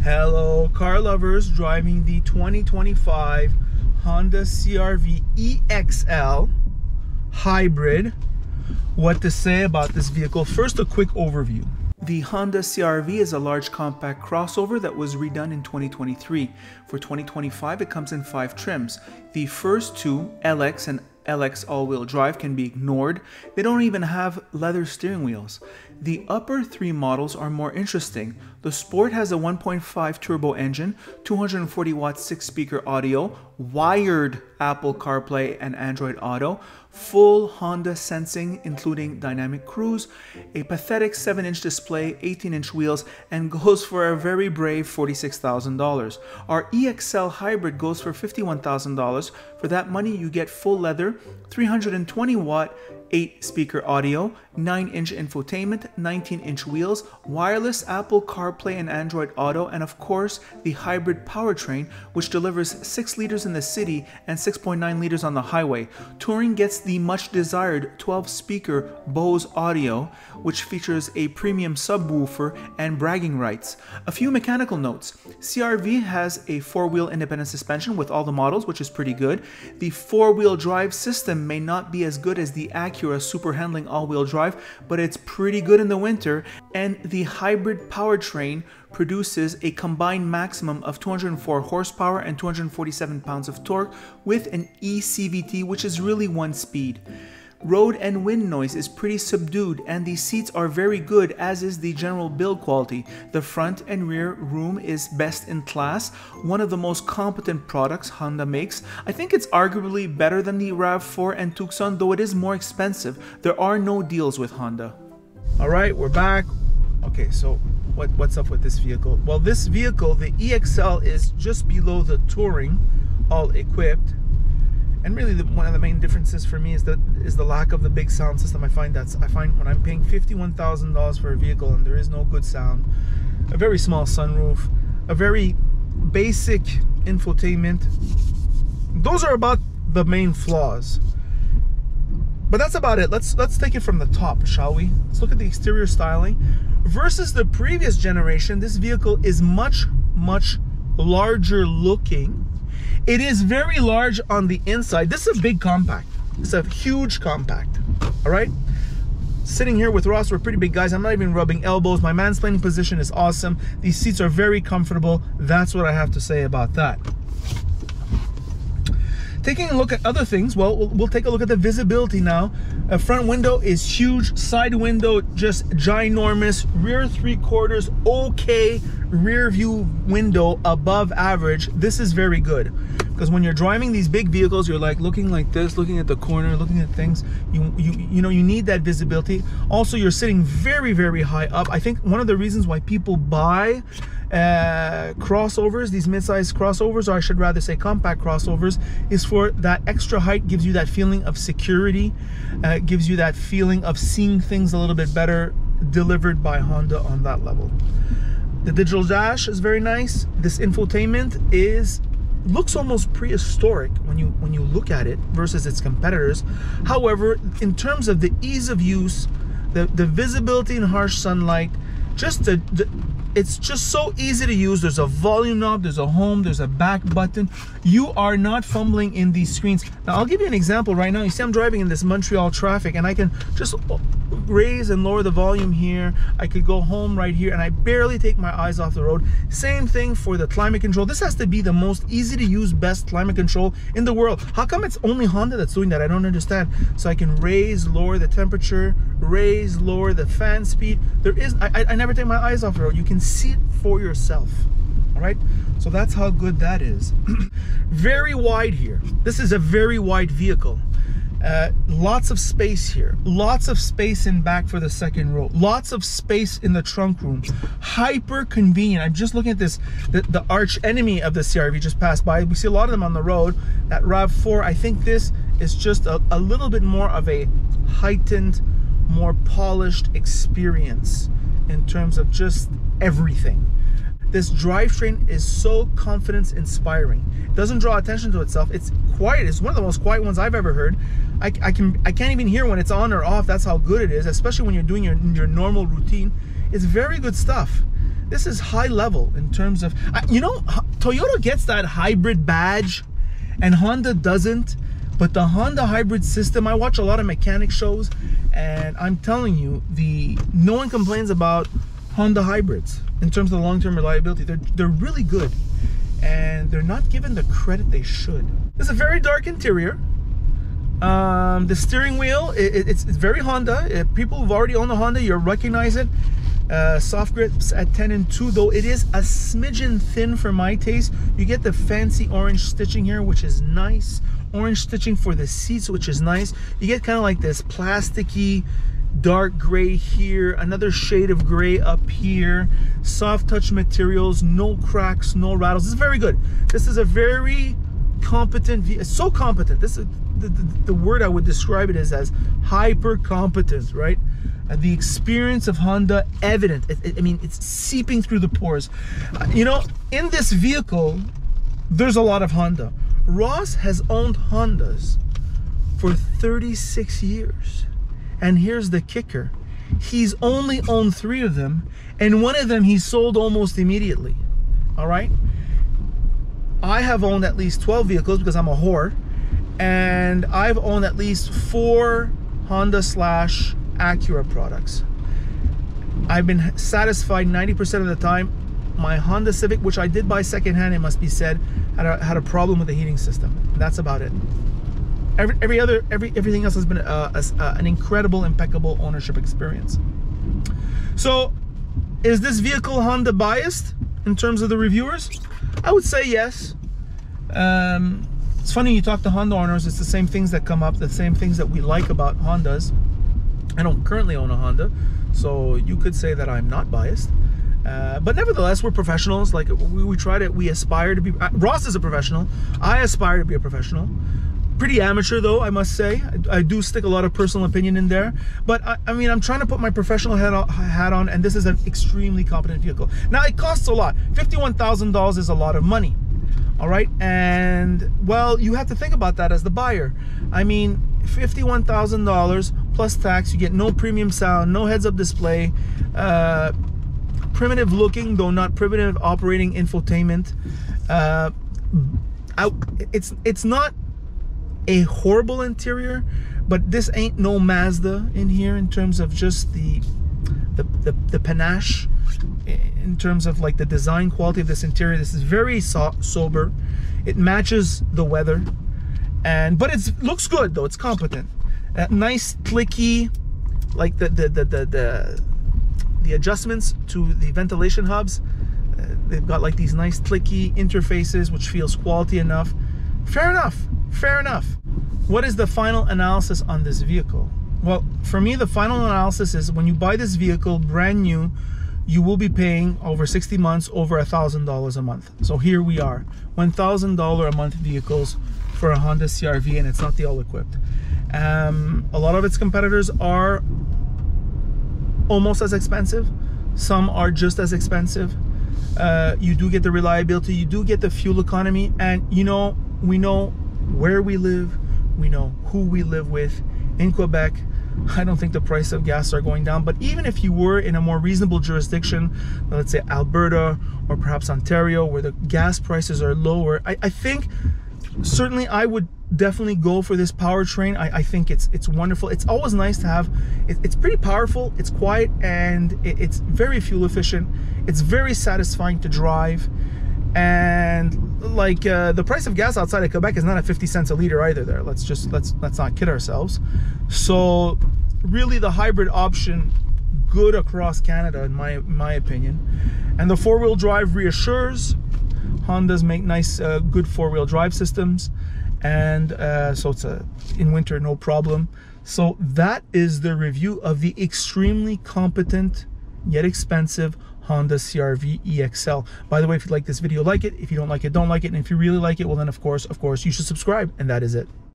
Hello car lovers driving the 2025 Honda CRV EX-L hybrid. What to say about this vehicle? First, a quick overview. The Honda CRV is a large compact crossover that was redone in 2023. For 2025, it comes in 5 trims. The first two, LX and LX all-wheel drive, can be ignored. They don't even have leather steering wheels. The upper 3 models are more interesting. The Sport has a 1.5 turbo engine, 240 watt 6-speaker audio, wired Apple CarPlay and Android Auto, full Honda sensing including dynamic cruise, a pathetic 7-inch display, 18-inch wheels, and goes for a very brave $46,000. Our EX-L hybrid goes for $51,000. For that money you get full leather, 320 watt 8-speaker audio, 9-inch infotainment, 19-inch wheels, wireless Apple CarPlay and Android Auto, and of course the hybrid powertrain, which delivers 6 liters in the city and 6.9 liters on the highway. Touring gets the much desired 12-speaker Bose audio, which features a premium subwoofer and bragging rights. A few mechanical notes. CRV has a 4-wheel independent suspension with all the models, which is pretty good. The 4-wheel drive system may not be as good as the Acura super handling all-wheel drive, but it's pretty good in the winter, and the hybrid powertrain produces a combined maximum of 204 horsepower and 247 pounds of torque with an eCVT, which is really 1 speed. Road and wind noise is pretty subdued, and the seats are very good, as is the general build quality. The front and rear room is best in class, one of the most competent products Honda makes. I think it's arguably better than the RAV4 and Tucson, though it is more expensive. There are no deals with Honda. Alright, we're back. Okay, so what's up with this vehicle? Well, this vehicle, the EX-L, is just below the Touring, all equipped. And really, one of the main differences for me is the lack of the big sound system. I find when I'm paying $51,000 for a vehicle and there is no good sound, a very small sunroof, a very basic infotainment, those are about the main flaws. But that's about it. Let's take it from the top, shall we? Let's look at the exterior styling. Versus the previous generation, this vehicle is much larger looking. It is very large on the inside. This is a big compact. It's a huge compact. All right. Sitting here with Ross, we're pretty big guys. I'm not even rubbing elbows. My mansplaining position is awesome. These seats are very comfortable. That's what I have to say about that. Taking a look at other things, well, we'll take a look at the visibility now. A front window is huge, side window just ginormous, rear 3/4 okay, rear view window above average. This is very good, because when you're driving these big vehicles, you're like looking like this, looking at the corner, looking at things. You know, you need that visibility. Also, you're sitting very high up. I think one of the reasons why people buy crossovers, these mid-size crossovers, or I should rather say compact crossovers, is for that extra height. Gives you that feeling of security, gives you that feeling of seeing things a little bit better, delivered by Honda on that level. The digital dash is very nice. This infotainment looks almost prehistoric when you look at it versus its competitors. However, in terms of the ease of use, the visibility in harsh sunlight, it's just so easy to use. There's a volume knob, there's a home, there's a back button. You are not fumbling in these screens. Now, I'll give you an example right now. You see I'm driving in this Montreal traffic, and I can just raise and lower the volume here. I could go home right here, and I barely take my eyes off the road. Same thing for the climate control. This has to be the most easy to use, best climate control in the world. How come it's only Honda that's doing that? I don't understand. So I can raise, lower the temperature, raise, lower the fan speed. I never take my eyes off the road. You can see it for yourself. All right, so that's how good that is. Very wide here. This is a very wide vehicle. Lots of space here, lots of space in back for the second row, lots of space in the trunk room. Hyper convenient. I'm just looking at this, the arch enemy of the CRV just passed by. We see a lot of them on the road. That RAV4, I think this is just a little bit more of a heightened, more polished experience in terms of just everything. This drivetrain is so confidence inspiring. It doesn't draw attention to itself. It's quiet. It's one of the most quiet ones I've ever heard. I can't even hear when it's on or off. That's how good it is, especially when you're doing your normal routine. It's very good stuff. This is high level in terms of, you know, Toyota gets that hybrid badge and Honda doesn't. But the Honda hybrid system, I watch a lot of mechanic shows, and I'm telling you, no one complains about Honda hybrids in terms of the long-term reliability. They're really good, and they're not given the credit they should. It's a very dark interior. The steering wheel, it's very Honda. People who've already owned a Honda, you'll recognize it. Soft grips at 10 and 2, though it is a smidgen thin for my taste. You get the fancy orange stitching here, which is nice. Orange stitching for the seats, which is nice. You get kind of like this plasticky dark gray here, another shade of gray up here, soft touch materials, no cracks, no rattles. This is very good. This is a very competent vehicle. So competent. This is the word I would describe it as hyper competent, right? The experience of Honda evident. I mean, it's seeping through the pores. You know, in this vehicle, there's a lot of Honda. Ross has owned Hondas for 36 years. And here's the kicker. He's only owned 3 of them, and 1 of them he sold almost immediately. All right? I have owned at least 12 vehicles because I'm a whore, and I've owned at least 4 Honda / Acura products. I've been satisfied 90% of the time. My Honda Civic, which I did buy secondhand, it must be said, had a problem with the heating system. That's about it. Everything else has been an incredible, impeccable ownership experience. So, is this vehicle Honda biased in terms of the reviewers? I would say yes. It's funny, you talk to Honda owners, it's the same things that come up, the same things that we like about Hondas. I don't currently own a Honda, so you could say that I'm not biased. But nevertheless, we're professionals. Like we aspire to be. Ross is a professional. I aspire to be a professional. Pretty amateur though, I must say. I do stick a lot of personal opinion in there. But I mean, I'm trying to put my professional hat on, and this is an extremely competent vehicle. Now, it costs a lot. $51,000 is a lot of money. All right, and well, you have to think about that as the buyer. I mean, $51,000 plus tax. You get no premium sound, no heads-up display. Primitive looking, though not primitive operating infotainment. It's not a horrible interior, but this ain't no Mazda in here in terms of just the panache, in terms of like the design quality of this interior. This is very sober. It matches the weather, but it looks good though. It's competent. Nice clicky, like the adjustments to the ventilation hubs. They've got like these nice clicky interfaces, which feels quality enough. Fair enough. Fair enough. What is the final analysis on this vehicle? Well, for me, the final analysis is when you buy this vehicle brand new, you will be paying over 60 months over $1,000 a month. So here we are, $1,000 a month vehicles for a Honda CRV, and it's not the all-equipped. A lot of its competitors are almost as expensive. Some are just as expensive. You do get the reliability, you do get the fuel economy, and you know, we know where we live, we know who we live with. In Quebec, I don't think the price of gas are going down, but even if you were in a more reasonable jurisdiction, let's say Alberta or perhaps Ontario, where the gas prices are lower, I think certainly I would definitely go for this powertrain. I think it's wonderful. It's always nice to have. It's pretty powerful, it's quiet, and it's very fuel efficient. It's very satisfying to drive. And like the price of gas outside of Quebec is not at 50 cents a liter either there. Let's not kid ourselves. So really the hybrid option, good across Canada in my opinion. And the 4-wheel drive reassures. Hondas make nice good 4-wheel drive systems, and so it's in winter no problem. So that is the review of the extremely competent yet expensive Honda CRV EX-L. By the way, if you like this video, like it. If you don't like it, don't like it. And if you really like it, well then of course you should subscribe, and that is it.